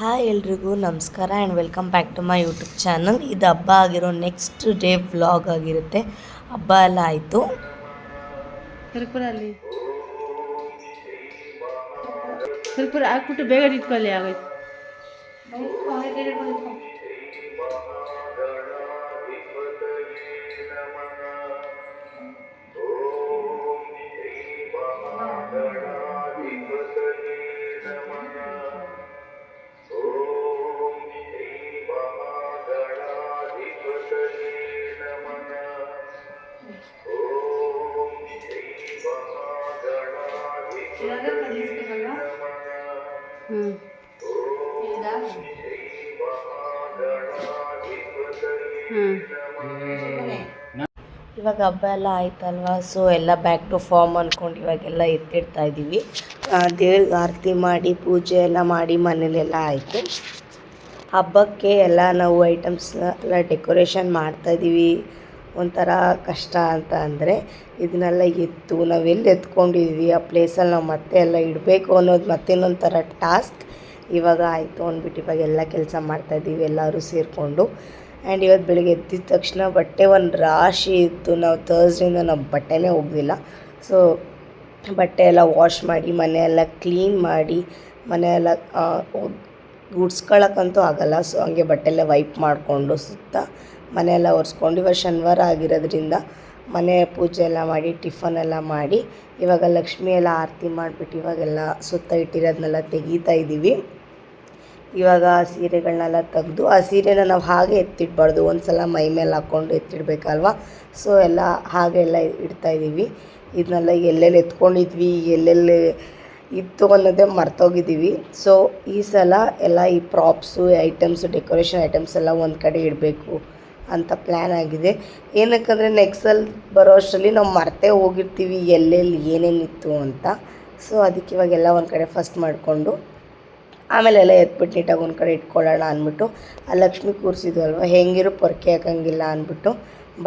Hi ಎಲ್ರಿಗೂ ನಮಸ್ಕಾರ and welcome back to my YouTube channel. ಇದು ಹಬ್ಬ ಆಗಿರೋ ನೆಕ್ಸ್ಟ್ ಡೇ ವ್ಲಾಗ್ ಆಗಿರುತ್ತೆ. ಹಬ್ಬ ಎಲ್ಲ ಆಯಿತು. ಅಲ್ಲಿ ಹಾಕ್ಬಿಟ್ಟು ಬೇಗ ಇಟ್ಕೊಳ್ಳಿ ಆಗೋಯ್ತು. ಇವಾಗ ಹಬ್ಬ ಎಲ್ಲ ಆಯ್ತಲ್ವಾ, ಸೊ ಎಲ್ಲ ಬ್ಯಾಕ್ ಟು ಫಾರ್ಮ್ ಅಂದ್ಕೊಂಡು ಇವಾಗೆಲ್ಲ ಎತ್ತಿಡ್ತಾ ಇದ್ದೀವಿ. ದೇವ್ರಿಗೆ ಆರತಿ ಮಾಡಿ ಪೂಜೆ ಎಲ್ಲ ಮಾಡಿ ಮನೇಲೆಲ್ಲ ಆಯಿತು. ಹಬ್ಬಕ್ಕೆ ಎಲ್ಲ ನಾವು ಐಟಮ್ಸ್ ಎಲ್ಲ ಡೆಕೋರೇಷನ್ ಮಾಡ್ತಾಯಿದ್ದೀವಿ. ಒಂಥರ ಕಷ್ಟ ಅಂತ ಅಂದರೆ ಇದನ್ನೆಲ್ಲ ಎತ್ತು ನಾವೆಲ್ಲಿ ಎತ್ಕೊಂಡಿದ್ವಿ ಆ ಪ್ಲೇಸಲ್ಲಿ ನಾವು ಮತ್ತೆ ಎಲ್ಲ ಇಡಬೇಕು ಅನ್ನೋದು ಮತ್ತಿನ್ನೊಂಥರ ಟಾಸ್ಕ್. ಇವಾಗ ಆಯಿತು ಅಂದ್ಬಿಟ್ಟು ಇವಾಗ ಎಲ್ಲ ಕೆಲಸ ಮಾಡ್ತಾಯಿದ್ದೀವಿ ಎಲ್ಲರೂ ಸೇರಿಕೊಂಡು. ಆ್ಯಂಡ್ ಇವತ್ತು ಬೆಳಿಗ್ಗೆ ಎದ್ದಿದ ತಕ್ಷಣ ಬಟ್ಟೆ ಒಂದು ರಾಶಿ ಇತ್ತು. ನಾವು ಥರ್ಸ್ಡೇಯಿಂದ ನಾವು ಬಟ್ಟೆನೇ ಹೋಗಲಿಲ್ಲ. ಸೊ ಬಟ್ಟೆ ಎಲ್ಲ ವಾಶ್ ಮಾಡಿ ಮನೆಯೆಲ್ಲ ಕ್ಲೀನ್ ಮಾಡಿ ಮನೆಯೆಲ್ಲ ಗುಡ್ಸ್ಕೊಳ್ಳೋಕ್ಕಂತೂ ಆಗೋಲ್ಲ. ಸೊ ಹಂಗೆ ಬಟ್ಟೆ ಎಲ್ಲ ವೈಪ್ ಮಾಡಿಕೊಂಡು ಸುತ್ತ ಮನೆಯೆಲ್ಲ ಒರೆಸ್ಕೊಂಡು ಇವಾಗ ಶನಿವಾರ ಆಗಿರೋದ್ರಿಂದ ಮನೆ ಪೂಜೆ ಎಲ್ಲ ಮಾಡಿ ಟಿಫನ್ ಎಲ್ಲ ಮಾಡಿ ಇವಾಗ ಲಕ್ಷ್ಮಿ ಎಲ್ಲ ಆರತಿ ಮಾಡಿಬಿಟ್ಟು ಇವಾಗೆಲ್ಲ ಸುತ್ತ ಇಟ್ಟಿರೋದನ್ನೆಲ್ಲ ತೆಗೀತಾ ಇದ್ದೀವಿ. ಇವಾಗ ಸೀರೆಗಳನ್ನೆಲ್ಲ ತೆಗೆದು ಆ ಸೀರೆನ ನಾವು ಹಾಗೆ ಎತ್ತಿಡಬಾರ್ದು, ಒಂದು ಸಲ ಮೈ ಮೇಲೆ ಹಾಕ್ಕೊಂಡು ಎತ್ತಿಡಬೇಕಲ್ವ. ಸೊ ಎಲ್ಲ ಹಾಗೆಲ್ಲ ಇಡ್ತಾಯಿದ್ದೀವಿ. ಇದನ್ನೆಲ್ಲ ಎಲ್ಲೆಲ್ಲಿ ಎತ್ಕೊಂಡಿದ್ವಿ ಎಲ್ಲೆಲ್ಲಿ ಇತ್ತು ಅನ್ನೋದೇ ಮರ್ತೋಗಿದ್ದೀವಿ. ಸೊ ಈ ಸಲ ಎಲ್ಲ ಈ ಪ್ರಾಪ್ಸು ಐಟಮ್ಸು ಡೆಕೋರೇಷನ್ ಐಟಮ್ಸ್ ಎಲ್ಲ ಒಂದು ಕಡೆ ಇಡಬೇಕು ಅಂತ ಪ್ಲ್ಯಾನ್ ಆಗಿದೆ. ಏನಕ್ಕಂದರೆ ನೆಕ್ಸ್ಟಲ್ಲಿ ಬರೋ ಅಷ್ಟರಲ್ಲಿ ನಾವು ಮರ್ತೇ ಹೋಗಿರ್ತೀವಿ ಎಲ್ಲೆಲ್ಲಿ ಏನೇನಿತ್ತು ಅಂತ. ಸೊ ಅದಕ್ಕೆ ಇವಾಗೆಲ್ಲ ಒಂದು ಕಡೆ ಫಸ್ಟ್ ಮಾಡಿಕೊಂಡು ಆಮೇಲೆಲ್ಲ ಎತ್ಬಿಟ್ಟು ನೀಟಾಗಿ ಒಂದು ಕಡೆ ಇಟ್ಕೊಳ್ಳೋಣ ಅಂದ್ಬಿಟ್ಟು ಆ ಲಕ್ಷ್ಮಿ ಕೂರಿಸಿದ್ವು ಅಲ್ವ, ಹೆಂಗಿರೋ ಪೊರ್ಕೆ ಹಾಕೋಂಗಿಲ್ಲ ಅಂದ್ಬಿಟ್ಟು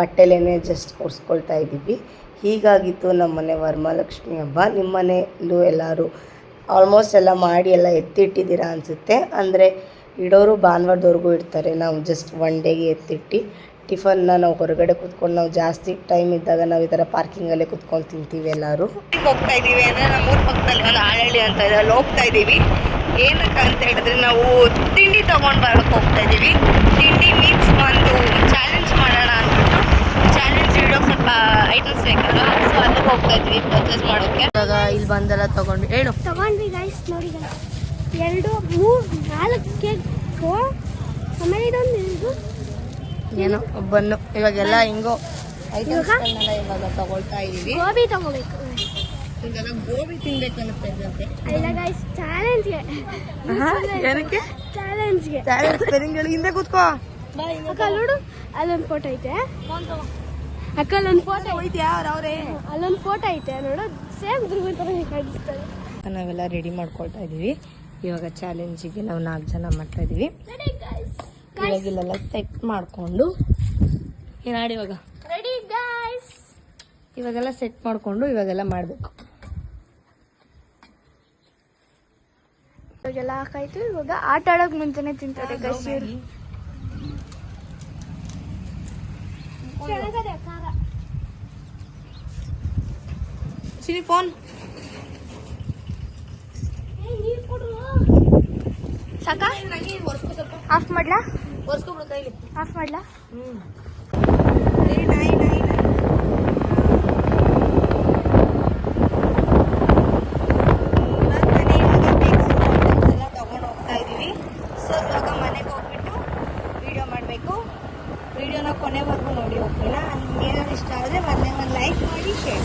ಬಟ್ಟೆಲೇ ಜಸ್ಟ್ ಒರೆಸ್ಕೊಳ್ತಾ ಇದ್ದೀವಿ. ಹೀಗಾಗಿತ್ತು ನಮ್ಮ ಮನೆ ವರಮಹಾಲಕ್ಷ್ಮಿ ಹಬ್ಬ. ನಿಮ್ಮ ಮನೆಯಲ್ಲೂ ಎಲ್ಲರೂ ಆಲ್ಮೋಸ್ಟ್ ಎಲ್ಲ ಮಾಡಿ ಎಲ್ಲ ಎತ್ತಿಟ್ಟಿದ್ದೀರಾ ಅನಿಸುತ್ತೆ. ಅಂದರೆ ಇಡೋರು ಭಾನುವಾರದವರೆಗೂ ಇಡ್ತಾರೆ. ನಾವು ಜಸ್ಟ್ ಒನ್ ಡೇಗೆ ಎತ್ತಿಟ್ಟು ಟಿಫನ್ನ ನಾವು ಹೊರಗಡೆ ಕೂತ್ಕೊಂಡು ನಾವು ಜಾಸ್ತಿ ಟೈಮ್ ಇದ್ದಾಗ ನಾವು ಈ ಥರ ಪಾರ್ಕಿಂಗಲ್ಲೇ ಕೂತ್ಕೊಂಡು ತಿಂತೀವಿ. ಎಲ್ಲರೂ ಹೋಗ್ತಾ ಇದ್ದೀವಿ ಅಂದರೆ ನಮ್ಮೂರ ಪಕ್ಕದಲ್ಲಿ ಒಂದು ಆಳಹಳ್ಳಿ ಅಂತ ಇದೆ, ಅಲ್ಲಿ ಹೋಗ್ತಾ ಇದ್ದೀವಿ. ಏನಕ್ಕೆ ಅಂತ ಹೇಳಿದ್ರೆ ನಾವು ತಿಂಡಿ ತೊಗೊಂಡು ಬರೋಕ್ಕೆ ಹೋಗ್ತಾ ಇದ್ದೀವಿ. ತಿಂಡಿ ಮೀನ್ಸ್ ಒಂದು ಚಾಲೆಂಜ್ ಮಾಡೋಣ ಅಂದ್ಬಿಟ್ಟು ಚಾಲೆಂಜ್ ಇಡೋಕೆ ಸ್ವಲ್ಪ ಐಟಮ್ಸ್ ಬೇಕಲ್ಲ. ಸೊ ಅಲ್ಲಿಗೆ ಹೋಗ್ತಾ ಇದ್ವಿ ಪರ್ಚೇಸ್ ಮಾಡೋಕ್ಕೆ. ಇವಾಗ ಇಲ್ಲಿ ಬಂದೆಲ್ಲ ತೊಗೊಂಡು ತೊಗೊಂಡ್ವಿ ಗೈಸ್. ನೋಡಿ ಗೈಸ್, 2 3 4 ಕೇಕು, ಆಮೇಲೆ ಇದೊಂದು ಏನೋ ಬನ್ನು. ಇವಾಗೆಲ್ಲ ಹಿಂಗೋ ಐಟಮ್ಸ್ಗಳನ್ನೆಲ್ಲ ಇವಾಗ ತಗೊಳ್ತಾ ಇದ್ದೀವಿ. ಗೋಬಿ ತಗೋಬೇಕು, ಇವಾಗೆಲ್ಲ ಗೋಬಿ ತಿನ್ಬೇಕು ಅನ್ನಿಸ್ತಾ ಇದ್ದಂತೆ. ಇಲ್ಲ ಗೈಸ್, ಚಾಲೆಂಜ್ಗೆ. ಏನಕ್ಕೆ ಚಾಲೆಂಜ್ಗೆ? ಚಾಲೆಂಜ್ ಸ್ಪೆಲ್ಲಿಂಗ್ ಹಿಂದೆ ಕೂತ್ಕೋ. ಅಕ್ಕ ನೋಡು, ಅಲ್ಲೊಂದು ಫೋಟೋ ಐತೆ. ಅಕ್ಕ ಅಲ್ಲೊಂದು ಫೋಟೋ ಹೋಯ್ತಿಯಾ ಅವ್ರವ್ರೆ? ಅಲ್ಲೊಂದು ಫೋಟೋ ಐತೆ ನೋಡು, ಸೇಮ್ ಧ್ರುವ ಥರ ಕಾಣಿಸ್ತಾರೆ. ನಾವೆಲ್ಲ ರೆಡಿ ಮಾಡ್ಕೊಳ್ತಾ ಇದ್ದೀವಿ. ಇವಾಗ ಚಾಲೆಂಜಿಗೆ ನಾವು 4 ಜನ ಮಾಡ್ತಾ ಇದ್ದೀವಿ. ಇವಾಗ ಇಲ್ಲೆಲ್ಲ ಸೆಟ್ ಮಾಡಿಕೊಂಡು ಏನಾಡಿ ಇವಾಗ ರೆಡಿ ಗೈಸ್. ಇವಾಗೆಲ್ಲ ಸೆಟ್ ಮಾಡಿಕೊಂಡು ಇವಾಗೆಲ್ಲ ಮಾಡಬೇಕು. ಇವಾಗೆಲ್ಲ ಹಾಕಾಯ್ತು. ಇವಾಗ ಆಟ ಆಡೋಕೆ ಮುಂಚೆನೆ ತಿಂತಾರೆ ಗೈಸ್ ಇವರು. ಸಿರಿ ಫೋನ್ ಸಾಕಾ? ಆಫ್ ಮಾಡ್ಲಾ? ಒರೆಸ್ಕೊಬಿಡು ಕೈಲಿ. ಆಫ್ ಮಾಡ್ಲಾ? ತಗೊಂಡು ಹೋಗ್ತಾ ಇದೀವಿ. ಸೊ ಇವಾಗ ಮನೆಗೆ ಹೋಗ್ಬಿಟ್ಟು ವಿಡಿಯೋ ಮಾಡಬೇಕು. ವಿಡಿಯೋನ ಕೊನೆವರೆಗೂ ನೋಡಿ, ಓಕೆನಾ? ನಿಮ್ಗೆ ಏನಾದ್ರು ಇಷ್ಟ ಆದರೆ ಮೊದಲೇ ಒಂದು ಲೈಕ್ ಮಾಡಿ, ಶೇರ್